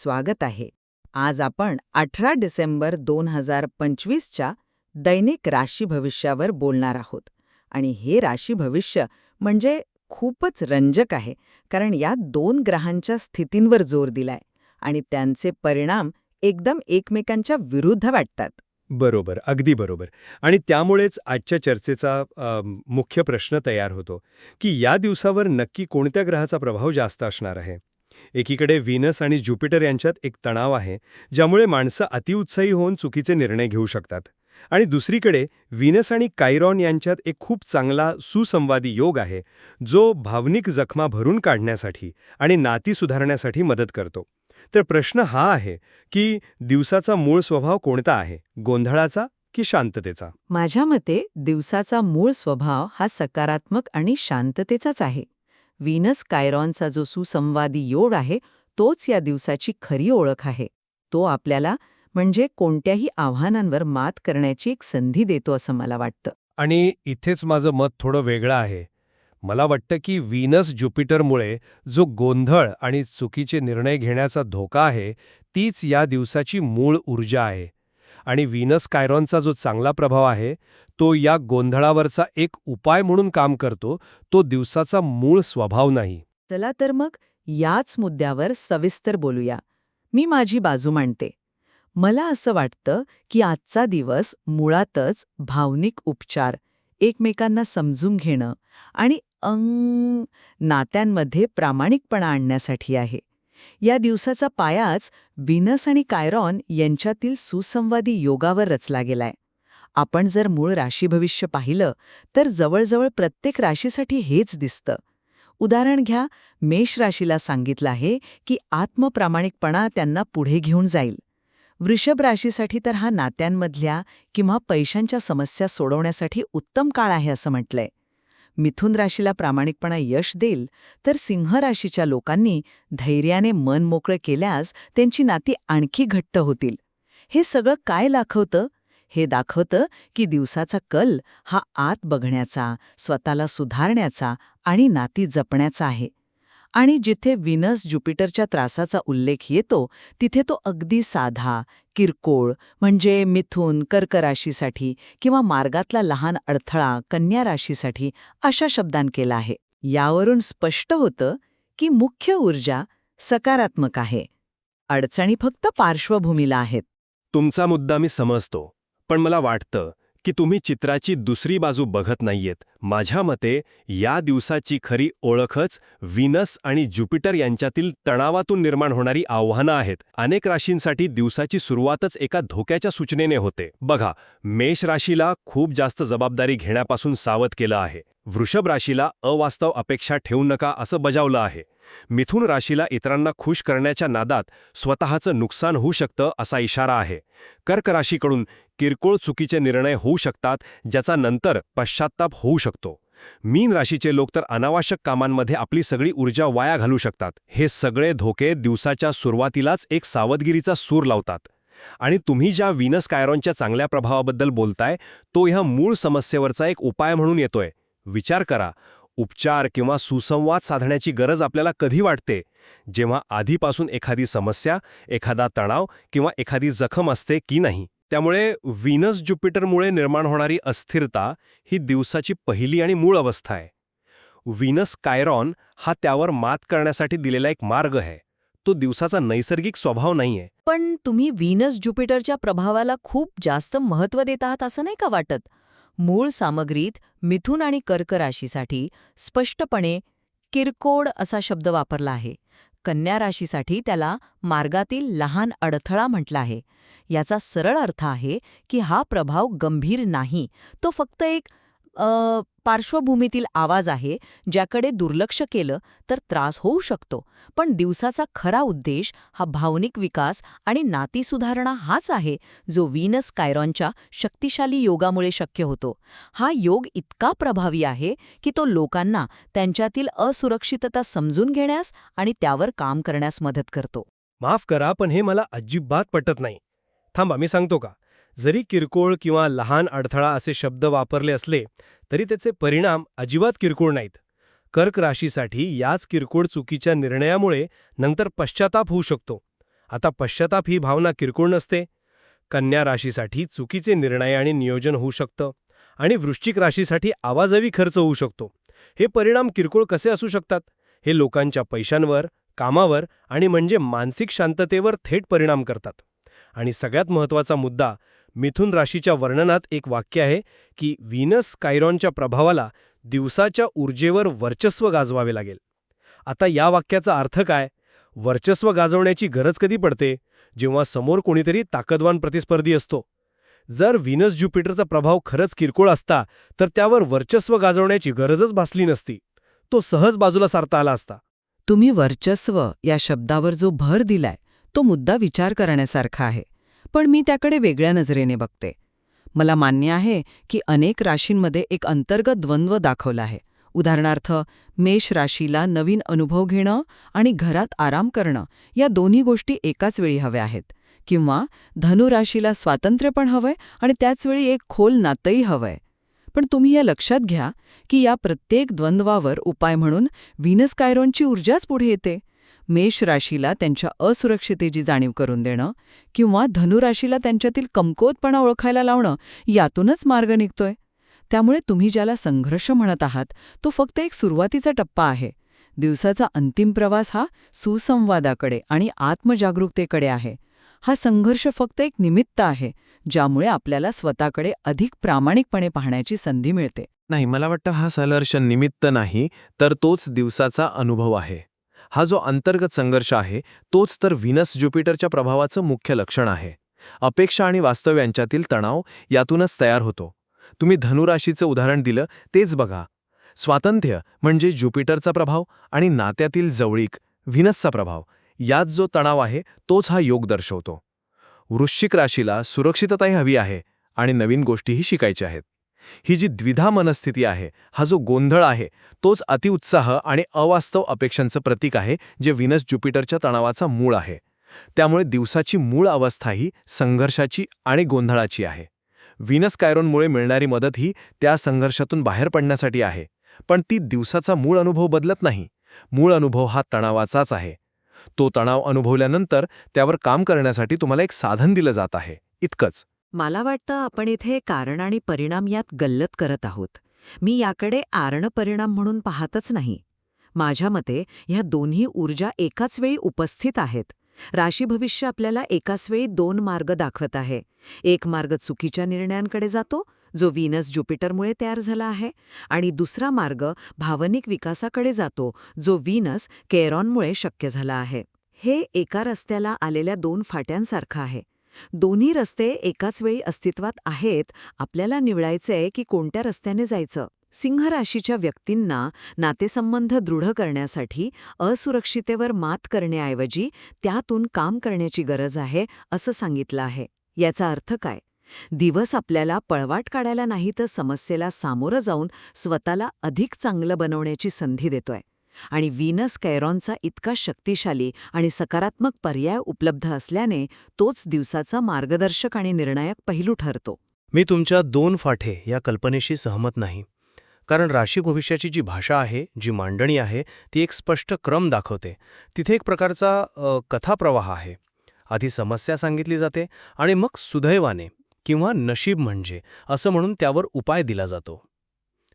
स्वागत आहे. आज आपण 18 डिसेंबर 2025च्या दैनिक राशी भविष्यावर बोलणार आहोत. आणि हे राशी भविष्य म्हणजे खूपच रंजक आहे, कारण यात 2 ग्रहांच्या स्थितींवर जोर दिलाय आणि त्यांचे परिणाम एकदम एकमेकांच्या विरुद्ध वाटतात. बरोबर, अगदी बरोबर. आणि त्यामुळेच आजच्या चर्चेचा मुख्य प्रश्न तयार होतो की या दिवसावर नक्की कोणत्या ग्रहाचा प्रभाव जास्त असणार आहे. एकीकडे व्हीनस आणि ज्युपिटर यांच्यात एक तणाव आहे, ज्यामुळे माणसं अतिउत्साही होऊन चुकीचे निर्णय घेऊ शकतात. आणि दुसरीकडे व्हीनस आणि कायरॉन यांच्यात एक खूप चांगला सुसंवादी योग आहे, जो भावनिक जखमा भरून काढण्यासाठी आणि नाती सुधारण्यासाठी मदत करतो. तर प्रश्न हा आहे की दिवसाचा मूळ स्वभाव कोणता आहे, गोंधळाचा की शांततेचा? माझ्या मते दिवसाचा मूळ स्वभाव हा सकारात्मक आणि शांततेचाच आहे. व्हीनस कायरॉनचा जो सुसंवादी योग आहे, तोच या दिवसाची खरी ओळख आहे. तो आपल्याला म्हणजे कोणत्याही आव्हानांवर मात करण्याची एक संधी देतो असं मला वाटतं. आणि इथेच माझं मत थोडं वेगळं आहे. मला वाटतं की व्हीनस ज्युपिटरमुळे जो गोंधळ आणि चुकीचे निर्णय घेण्याचा धोका आहे, तीच या दिवसाची मूळ ऊर्जा आहे. आणि व्हीनस कायरॉनचा जो चांगला प्रभाव आहे, तो या गोंधळावरचा एक उपाय म्हणून काम करतो, तो दिवसाचा मूळ स्वभाव नाही. चला तर मग याच मुद्द्यावर सविस्तर बोलूया. मी माझी बाजू मांडते. मला असं वाटतं की आजचा दिवस मुळातच भावनिक उपचार, एकमेकांना समजून घेणं आणि नात्यांमध्ये प्रामाणिकपणा आणण्यासाठी आहे. या दिवसाचा पायाच व्हीनस आणि कायरॉन यांच्यातील सुसंवादी योगावर रचला गेलाय. आपण जर मूळ राशी भविष्य पाहिलं तर जवळजवळ प्रत्येक राशीसाठी हेच दिसतं. उदाहरण घ्या, मेष राशीला सांगितलं आहे की आत्मप्रामाणिकपणा त्यांना पुढे घेऊन जाईल. वृषभ राशीसाठी तर हा नात्यांमधल्या किंवा पैशांच्या समस्या सोडवण्यासाठी उत्तम काळ आहे असं म्हटलंय. मिथुन राशीला प्रामाणिकपणा यश देईल, तर सिंह राशीच्या लोकांनी धैर्याने मन मोकळं केल्यास त्यांची नाती आणखी घट्ट होतील. हे सगळं काय दाखवतं? हे दाखवतं की दिवसाचा कल हा आत बघण्याचा, स्वतःला सुधारण्याचा आणि नाती जपण्याचा आहे. आणि जिथे व्हीनस ज्युपिटरच्या त्रासाचा उल्लेख येतो, तिथे तो अगदी साधा, किरकोळ म्हणजे मिथुन, कर्क राशीसाठी किंवा मार्गातला लहान अडथळा कन्या राशीसाठी अशा शब्दांत केला आहे. यावरून स्पष्ट होतं की मुख्य ऊर्जा सकारात्मक आहे. अडचणी फक्त पार्श्वभूमीला आहेत. तुमचा मुद्दा मी समजतो, पण मला वाटतं की तुम्ही चित्राची दुसरी बाजू बघत नाहीयेत. माझ्या मते या दिवसाची खरी ओळखच व्हीनस आणि ज्युपिटर यांच्यातील तणावातून निर्माण होणारी आव्हानं आहेत. अनेक राशींसाठी दिवसाची सुरुवातच एका धोक्याच्या सूचनेने होते. बघा, मेष राशीला खूप जास्त जबाबदारी घेण्यापासून सावध केलं आहे. वृषभ राशीला अवास्तव अपेक्षा ठेवू नका असं बजावलं आहे. मिथुन राशीला इतरांना खुश करण्याच्या नादात स्वतःचं नुकसान होऊ शकतं असा इशारा आहे. कर्क राशीकडून किरकोळ चुकीचे निर्णय होऊ शकतात, ज्याचा नंतर पश्चात्ताप होऊ शकतो. मीन राशीचे लोक तर अनावश्यक कामांमध्ये आपली सगळी ऊर्जा वाया घालू शकतात. हे सगळे धोके दिवसाच्या सुरुवातीलाच एक सावधगिरीचा सूर लावतात. आणि तुम्ही ज्या व्हीनस कायरॉनच्या चांगल्या प्रभावाबद्दल बोलताय, तो ह्या मूळ समस्येवरचा एक उपाय म्हणून येतोय. विचार करा, उपचार किंवा सुसंवाद साधण्याची गरज आपल्याला कधी वाटते? जेव्हा आधीपासून एखादी समस्या, एखादा तणाव किंवा एखादी जखम असते की नाही. त्यामुळे व्हीनस ज्युपिटरमुळे निर्माण होणारी अस्थिरता ही दिवसाची पहिली आणि मूळ अवस्था आहे. व्हीनस कायरॉन हा त्यावर मात करण्यासाठी दिलेला एक मार्ग आहे. तो दिवसाचा नैसर्गिक स्वभाव नाहीये. पण तुम्ही व्हीनस ज्युपिटरच्या प्रभावाला खूप जास्त महत्त्व देत आहात असं नाही का वाटत? मूळ सामग्रीत मिथुन आणि कर्क राशीसाठी स्पष्टपणे किरकोळ असा शब्द वापरला आहे. कन्या राशीसाठी त्याला मार्गातील लहान अडथळा म्हटला आहे. याचा सरळ अर्थ आहे की हा प्रभाव गंभीर नाही, तो फक्त एक पार्श्वभूमीतील आवाज आहे, ज्याकडे दुर्लक्ष केलं तर त्रास होऊ शकतो. पण दिवसाचा खरा उद्देश हा भावनिक विकास आणि नाती सुधारणा हाच आहे, जो व्हीनस कायरॉनच्या शक्तिशाली योगामुळे शक्य होतो. हा योग इतका प्रभावी आहे की तो लोकांना त्यांच्यातील असुरक्षितता समजून घेण्यास आणि त्यावर काम करण्यास मदत करतो. माफ करा, पण हे मला अजिबात पटत नाही. थांबा, मी सांगतो का. जरी किरकोळ किंवा लहान अडथळा असे शब्द वापरले असले तरी त्याचे परिणाम अजिबात किरकोळ नाहीत. कर्क राशीसाठी याच किरकोळ चुकीच्या निर्णयामुळे नंतर पश्चाताप होऊ शकतो. आता पश्चाताप ही भावना किरकोळ नसते. कन्या राशीसाठी चुकीचे निर्णय आणि नियोजन होऊ शकतं आणि वृश्चिक राशीसाठी आवाजवी खर्च होऊ शकतो. हे परिणाम किरकोळ कसे असू शकतात? हे लोकांच्या पैशांवर, कामावर आणि म्हणजे मानसिक शांततेवर थेट परिणाम करतात. आणि सगळ्यात महत्त्वाचा मुद्दा, मिथुन राशीच्या वर्णनात एक वाक्य आहे की व्हीनस कायरॉनच्या प्रभावाला दिवसाच्या ऊर्जेवर वर्चस्व गाजवावे लागेल. आता या वाक्याचा अर्थ काय? वर्चस्व गाजवण्याची गरज कधी पडते? जेव्हा समोर कोणीतरी ताकदवान प्रतिस्पर्धी असतो. जर व्हीनस ज्युपिटरचा प्रभाव खरंच किरकोळ असता तर त्यावर वर्चस्व गाजवण्याची गरजच भासली नसती. तो सहज बाजूला सारता आला असता. तुम्ही वर्चस्व या शब्दावर जो भर दिलाय तो मुद्दा विचार करण्यासारखा आहे, पण मी त्याकडे वेगळ्या नजरेने बघते. मला मान्य आहे की अनेक राशींमध्ये एक अंतर्गत द्वंद्व दाखवला आहे. उदाहरणार्थ, मेष राशीला नवीन अनुभव घेणं आणि घरात आराम करणं या दोन्ही गोष्टी एकाच वेळी हव्या आहेत, किंवा धनुराशीला स्वातंत्र्य पण हवंय आणि त्याचवेळी एक खोल नातंही हवंय. पण तुम्ही या लक्षात घ्या की या प्रत्येक द्वंद्वावर उपाय म्हणून व्हीनस कायरॉनची ऊर्जाच पुढे येते. मेष राशीला त्यांच्या असुरक्षितेची जाणीव करून देणं किंवा धनुराशीला त्यांच्यातील कमकुवतपणा ओळखायला लावणं यातूनच मार्ग निघतोय. त्यामुळे तुम्ही ज्याला संघर्ष म्हणत आहात तो फक्त एक सुरुवातीचा टप्पा आहे. दिवसाचा अंतिम प्रवास हा सुसंवादाकडे आणि आत्मजागरूकतेकडे आहे. हा संघर्ष फक्त एक निमित्त आहे ज्यामुळे आपल्याला स्वतःकडे अधिक प्रामाणिकपणे पाहण्याची संधी मिळते. नाही, मला वाटतं हा संघर्ष निमित्त नाही, तर तोच दिवसाचा अनुभव आहे. हा जो अंतर्गत संघर्ष आहे तोच तर व्हीनस ज्युपिटरच्या प्रभावाचं मुख्य लक्षण आहे. अपेक्षा आणि वास्तव यांच्यातील तणाव यातूनच तयार होतो. तुम्ही धनुराशीचं उदाहरण दिलं तेच बघा. स्वातंत्र्य म्हणजे ज्युपिटरचा प्रभाव आणि नात्यातील जवळीक व्हीनसचा प्रभाव यात जो तणाव आहे तोच हा योग दर्शवतो. वृश्चिक राशीला सुरक्षितताही हवी आहे आणि नवीन गोष्टीही शिकायच्या आहेत. ही जी द्विधा मनस्थिती आहे, हा जो गोंधळ आहे, तोच अतिउत्साह आणि अवास्तव अपेक्षांचं प्रतीक आहे, जे व्हीनस ज्युपिटरच्या तणावाचा मूळ आहे. त्यामुळे दिवसाची मूळ अवस्थाही संघर्षाची आणि गोंधळाची आहे. व्हीनस कायरॉनमुळे मिळणारी मदत ही त्या संघर्षातून बाहेर पडण्यासाठी आहे, पण ती दिवसाचा मूळ अनुभव बदलत नाही. मूळ अनुभव हा तणावाचाच आहे. तो तणाव अनुभवल्यानंतर त्यावर काम करण्यासाठी तुम्हाला एक साधन दिलं जात आहे, इतकंच. मला वाटतं आपण इथे कारण आणि परिणाम यात गल्लत करत आहोत. मी याकडे आरण परिणाम म्हणून पाहतच नाही. माझ्या मते ह्या दोन्ही ऊर्जा एकाच वेळी उपस्थित आहेत. राशी भविष्य आपल्याला एकाच वेळी दोन मार्ग दाखवत आहे. एक मार्ग चुकीच्या निर्णयांकडे जातो, जो व्हीनस ज्युपिटरमुळे तयार झाला आहे, आणि दुसरा मार्ग भावनिक विकासाकडे जातो, जो व्हीनस केरॉनमुळे शक्य झाला आहे. हे एका रस्त्याला आलेल्या दोन फाट्यांसारखं आहे. दोन्ही रस्ते एकाच वेळी अस्तित्वात आहेत. आपल्याला निवडायचंय की कोणत्या रस्त्याने जायचं. सिंह राशीच्या व्यक्तींना नातेसंबंध दृढ करण्यासाठी असुरक्षितेवर मात करण्याऐवजी त्यातून काम करण्याची गरज आहे, असं सांगितलं आहे. याचा अर्थ काय? दिवस आपल्याला पळवाट काढायला नाही तर समस्येला सामोरं जाऊन स्वतःला अधिक चांगलं बनवण्याची संधी देतोय. आणि व्हीनस कैरॉनचा इतका शक्तिशाली आणि सकारात्मक पर्याय उपलब्ध असल्याने तोच दिवसाचा मार्गदर्शक आणि निर्णायक पैलू ठरतो. मी तुमच्या दोन फाटे या कल्पनेशी सहमत नाही. कारण राशी भविष्याची जी भाषा आहे, जी मांडणी आहे, ती एक स्पष्ट क्रम दाखवते. तिथे एक प्रकारचा कथाप्रवाह आहे. आधी समस्या सांगितली जाते आणि मग सुदैवाने किंवा नशीब म्हणजे असं म्हणून त्यावर उपाय दिला जातो.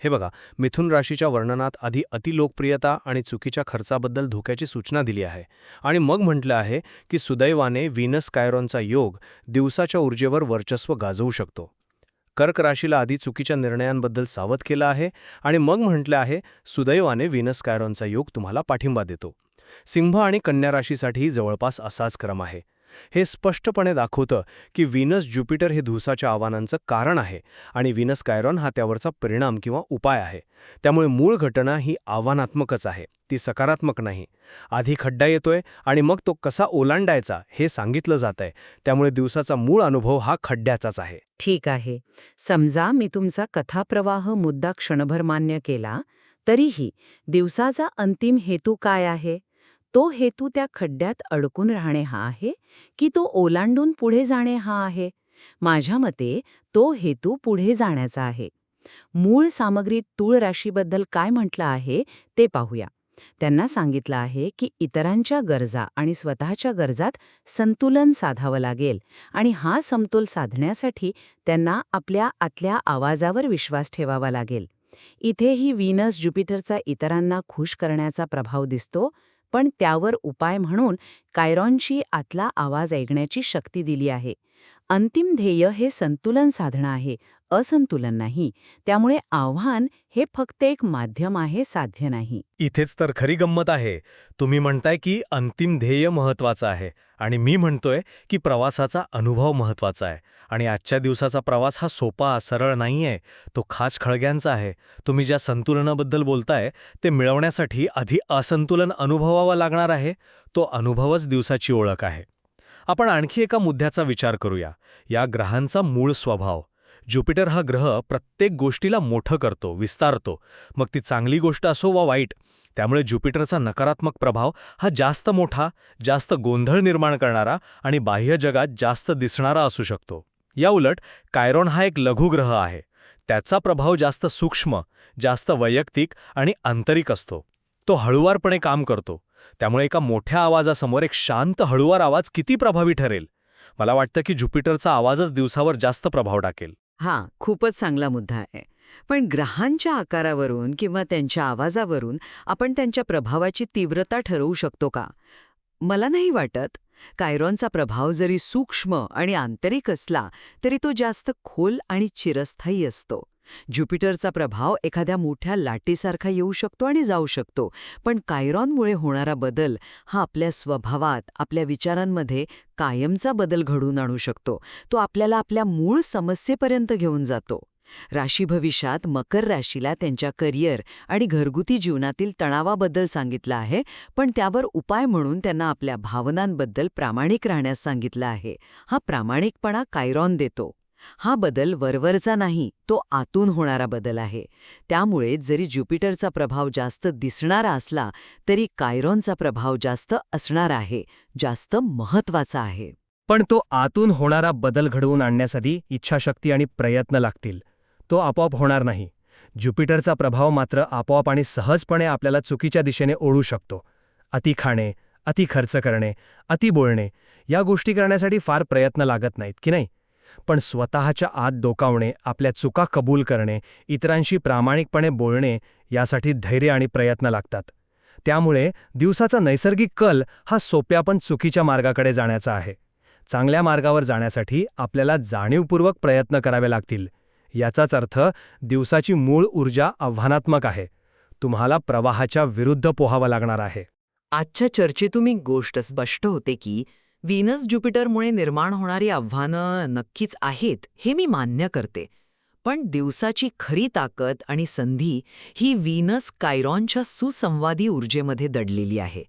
हे बघा, मिथुन राशीच्या वर्णनात आधी अतिलोकप्रियता आणि चुकीच्या खर्चाबद्दल धोक्याची सूचना दिली आहे आणि मग म्हटलं आहे की सुदैवाने व्हीनस कायरॉनचा योग दिवसाच्या ऊर्जेवर वर्चस्व गाजवू शकतो. कर्क राशीला आधी चुकीच्या निर्णयांबद्दल सावध केलं आहे आणि मग म्हटलं आहे सुदैवाने व्हीनस कायरॉनचा योग तुम्हाला पाठिंबा देतो. सिंह आणि कन्या राशीसाठीही जवळपास असाच क्रम आहे. हे स्पष्टपणे दाखवतं की व्हीनस ज्युपिटर हे दिवसाच्या आव्हानांचं कारण आहे आणि व्हीनस कायरॉन हा त्यावरचा परिणाम किंवा उपाय आहे. त्यामुळे मूळ घटना ही आव्हानात्मकच आहे, ती सकारात्मक नाही. आधी खड्डा येतोय आणि मग तो कसा ओलांडायचा हे सांगितलं जातंय. त्यामुळे दिवसाचा मूळ अनुभव हा खड्ड्याचाच आहे. ठीक आहे. समजा मी तुमचा कथाप्रवाह मुद्दा क्षणभर मान्य केला, तरीही दिवसाचा अंतिम हेतू काय आहे? तो हेतू त्या खड्ड्यात अडकून राहणे हा आहे की तो ओलांडून पुढे जाणे हा आहे? माझ्या मते तो हेतू पुढे जाण्याचा आहे. मूळ सामग्रीत तूळ राशीबद्दल काय म्हटलं आहे ते पाहूया. त्यांना सांगितलं आहे की इतरांच्या गरजा आणि स्वतःच्या गरजात संतुलन साधावं लागेल आणि हा समतोल साधण्यासाठी त्यांना आपल्या आतल्या आवाजावर विश्वास ठेवावा लागेल. इथेही व्हीनस ज्युपिटरचा इतरांना खुश करण्याचा प्रभाव दिसतो, पण त्यावर उपाय म्हणून कायरॉनची आतला आवाज ऐकण्याची शक्ती दिली आहे. अंतिम ध्येय हे संतुलन साधणं आहे, असंतुलन नाही. त्यामुळे आव्हान हे फक्त एक माध्यम आहे, साध्य नाही. इथेच तर खरी गंमत आहे. तुम्ही म्हणताय की अंतिम ध्येय महत्वाचं आहे आणि मी म्हणतोय की प्रवासाचा अनुभव महत्वाचा आहे. आणि आजच्या दिवसाचा प्रवास हा सोपा सरळ नाहीये, तो खास खळग्यांचा आहे. तुम्ही ज्या संतुलनाबद्दल बोलताय ते मिळवण्यासाठी आधी असंतुलन अनुभवावं लागणार आहे. तो अनुभवच दिवसाची ओळख आहे. आपण आणखी एका मुद्द्याचा विचार करूया, या ग्रहांचा मूळ स्वभाव. ज्युपिटर हा ग्रह प्रत्येक गोष्टीला मोठं करतो, विस्तारतो, मग ती चांगली गोष्ट असो वा वाईट. त्यामुळे ज्युपिटरचा नकारात्मक प्रभाव हा जास्त मोठा, जास्त गोंधळ निर्माण करणारा आणि बाह्य जगात जास्त दिसणारा असू शकतो. या उलट कायरॉन हा एक लघुग्रह आहे. त्याचा प्रभाव जास्त सूक्ष्म, जास्त वैयक्तिक आणि आंतरिक असतो. तो हळुवारपणे काम करतो. त्यामुळे एका मोठ्या आवाजासमोर एक शांत हळुवार आवाज किती प्रभावी ठरेल. मला वाटतं की ज्युपिटरचा आवाजच दिवसावर जास्त प्रभाव टाकेल. हां, खूपच चांगला मुद्दा आहे. पण ग्रहांच्या आकारावरून किंवा त्यांच्या आवाजावरून आपण त्यांच्या प्रभावाची तीव्रता ठरवू शकतो का? मला नाही वाटत. कायरॉनचा प्रभाव जरी सूक्ष्म आणि आंतरिक असला तरी तो जास्त खोल आणि चिरस्थायी असतो. ज्युपिटरचा प्रभाव एखाद्या मोठ्या लाटेसारखा येऊ शकतो आणि जाऊ शकतो, पण कायरॉनमुळे होणारा बदल हा आपल्या स्वभावात, आपल्या विचारांमध्ये कायमचा बदल घडवून आणू शकतो. तो आपल्याला आपल्या मूळ समस्येपर्यंत घेऊन जातो. राशी भविष्यात मकर राशीला त्यांच्या करिअर आणि घरगुती जीवनातील तणावाबद्दल सांगितलं आहे, पण त्यावर उपाय म्हणून त्यांना आपल्या भावनांबद्दल प्रामाणिक राहण्यास सांगितलं आहे. हा प्रामाणिकपणा कायरॉन देतो. हा बदल वरवरचा नाही, तो आतून होणारा बदल आहे. त्यामुळे जरी ज्युपिटरचा प्रभाव जास्त दिसणारा असला तरी कायरॉनचा प्रभाव जास्त असणारा आहे, जास्त महत्वाचा आहे. पण तो आतून होणारा बदल घडवून आणण्यासाठी इच्छाशक्ती आणि प्रयत्न लागतील. तो आपोआप होणार नाही. ज्युपिटरचा प्रभाव मात्र आपोआप आणि सहजपणे आपल्याला चुकीच्या दिशेने ओढू शकतो. अति खाणे, अति खर्च करणे, अति बोलणे या गोष्टी करण्यासाठी फार प्रयत्न लागत नाहीत की नाही. पण स्वतःच्या आत डोकावणे, आपल्या चुका कबूल करणे, इतरांशी प्रामाणिकपणे बोलणे यासाठी धैर्य आणि प्रयत्न लागतात. त्यामुळे दिवसाचा नैसर्गिक कल हा सोप्या पण चुकीच्या मार्गाकडे जाण्याचा आहे. चांगल्या मार्गावर जाण्यासाठी आपल्याला जाणीवपूर्वक प्रयत्न करावे लागतील. याचाच अर्थ दिवसाची मूळ ऊर्जा आव्हानात्मक आहे. तुम्हाला प्रवाहाच्या विरुद्ध पोहावं लागणार आहे. आजच्या चर्चेतून एक गोष्ट स्पष्ट होते की व्हीनस ज्युपिटरमुळे निर्माण होणारी आव्हानं नक्कीच आहेत, हे मी मान्य करते. पण दिवसाची खरी ताकद आणि संधी ही व्हीनस कायरॉनच्या सुसंवादी ऊर्जेमध्ये दडलेली आहे.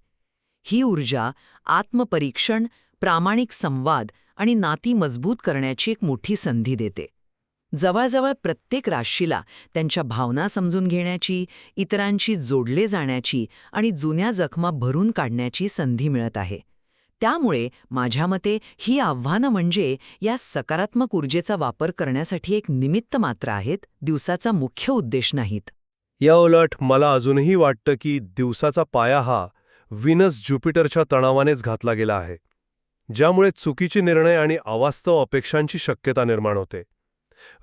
ही ऊर्जा आत्मपरीक्षण, प्रामाणिक संवाद आणि नाती मजबूत करण्याची एक मोठी संधी देते. जवळजवळ प्रत्येक राशीला त्यांच्या भावना समजून घेण्याची, इतरांशी जोडले जाण्याची आणि जुन्या जखमा भरून काढण्याची संधी मिळत आहे. त्यामुळे माझ्या मते ही आव्हानं म्हणजे या सकारात्मक ऊर्जेचा वापर करण्यासाठी एक निमित्त मात्र आहेत, दिवसाचा मुख्य उद्देश नाहीत. या उलट मला अजूनही वाटतं की दिवसाचा पाया हा व्हीनस ज्युपिटरच्या तणावानेच घातला गेला आहे, ज्यामुळे चुकीचे निर्णय आणि अवास्तव अपेक्षांची शक्यता निर्माण होते.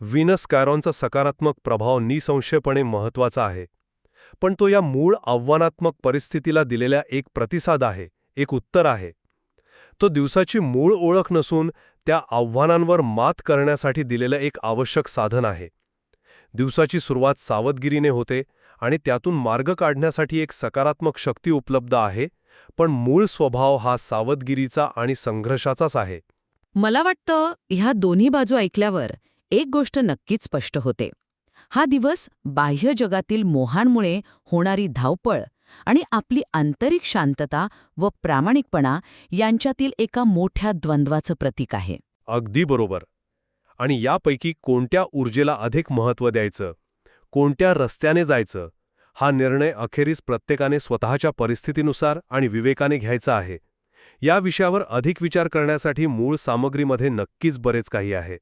व्हीनस कायरॉनचा सकारात्मक प्रभाव निसंशयपणे महत्त्वाचा आहे, पण तो या मूळ आव्हानात्मक परिस्थितीला दिलेल्या एक प्रतिसाद आहे, एक उत्तर आहे. तो दिवसाची मूळ ओळख नसून त्या आव्हानांवर मात करण्यासाठी दिलेलं एक आवश्यक साधन आहे. दिवसाची सुरुवात सावधगिरीने होते आणि त्यातून मार्ग काढण्यासाठी एक सकारात्मक शक्ती उपलब्ध आहे, पण मूळ स्वभाव हा सावधगिरीचा आणि संघर्षाचाच आहे. मला वाटतं ह्या दोन्ही बाजू ऐकल्यावर एक गोष्ट नक्कीच स्पष्ट होते. हा दिवस बाह्य जगातील मोहांमुळे होणारी धावपळ आणि आपली आंतरिक शांतता व प्रामाणिकपणा यांच्यातील एका मोठ्या द्वंद्वाचं प्रतीक आहे. अगदी बरोबर. आणि यापैकी कोणत्या ऊर्जेला अधिक महत्त्व द्यायचं, कोणत्या रस्त्याने जायचं, हा निर्णय अखेरीस प्रत्येकाने स्वतःच्या परिस्थितीनुसार आणि विवेकाने घ्यायचा आहे. या विषयावर अधिक विचार करण्यासाठी मूळ सामग्रीमध्ये नक्कीच बरेच काही आहे.